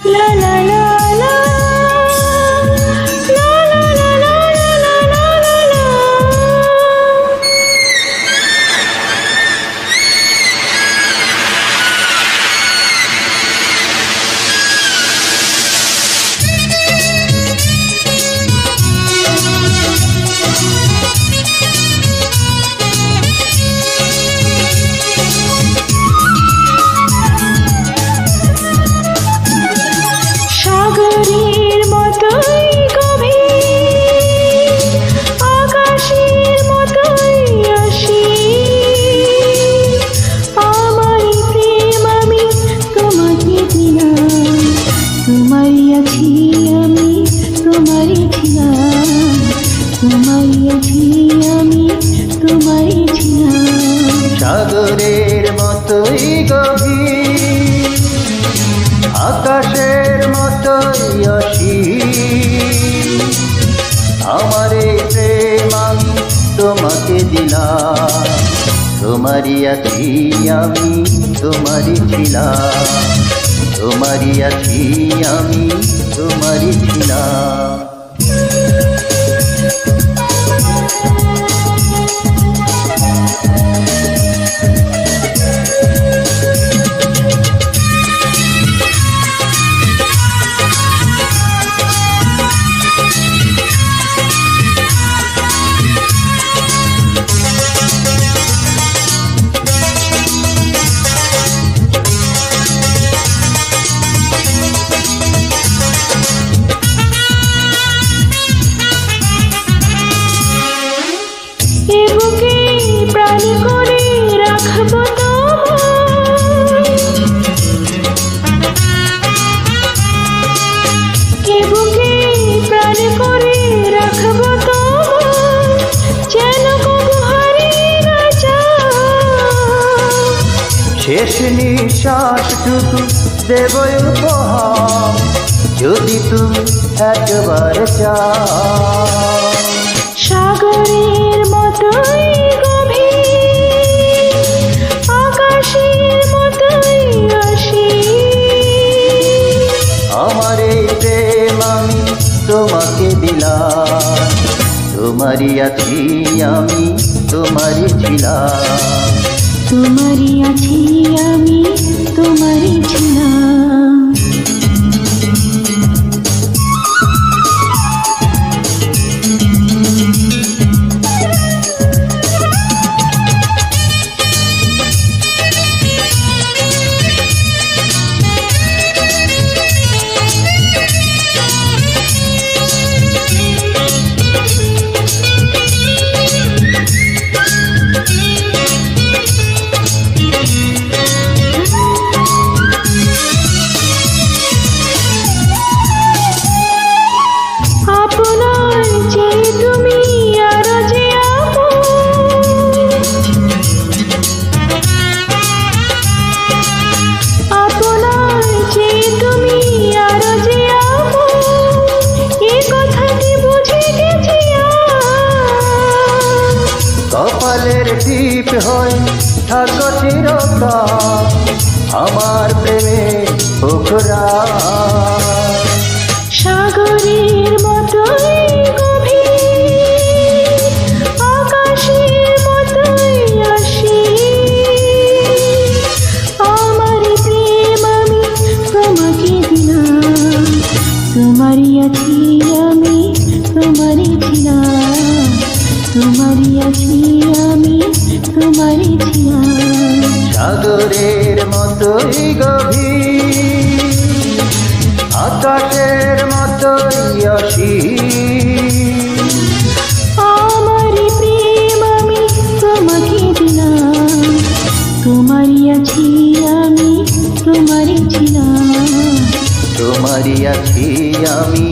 La la la la, la la la la la la la la. সাগরের মতোই গভীর, আকাশের মতোই অসীম, আমার প্রেম আমি তোমাকে দিলাম, তোমারই আছি আমি, তোমারই ছিলাম, তোমারই আছি আমি, তোমারই ছিলাম। সাগরের মতোই গভীর, আকাশের মতোই অসীম, আমার এই প্রেম আমি তোমাকে দিলাম, তোমারই আছি আমি, তোমারই ছিলাম, তোমারই আছি আমি, তোমারই ছিলাম। এ বুকে প্রাণ করে রাখবো তোমায়, এ বুকে প্রাণ করে রাখবো তোমায়, যেন কবু হারিয়ে না যায়। শেষ নিঃশ্বাসটুকু দেব উপহার, যদি তুমি একবার চাও। সাগরের মতোই গভীর, আকাশের মতোই অসীম, আমার এই প্রেম আমি তোমাকে দিলাম, তোমারই আছি আমি, তোমারই ছিলাম, তোমারই আছি আমি, তোমারই ছিলাম। আপনার যে তুমি আরো যে আপনার যে তুমি আরো যে এ কথাটি বুঝে গেছি কপালের টিপ হয়ে থাকো চিরকাল, আমার প্রেমে পোখরা। সাগরের মতোই গভীর, আকাশের মতোই অসীম, আমার প্রেম আমি তোমাকে দিলাম, তোমারই আছি আমি, তোমারই ছিলাম, তোমারই আছি আমি, তোমারই ছিলাম। সাগরের মতোই গভীর, আকাশের মতোই অসীম, আমার প্রেম আমি তোমাকে দিলাম, তোমারই আছি আমি, তোমারই ছিলাম, তোমারই আছি আমি,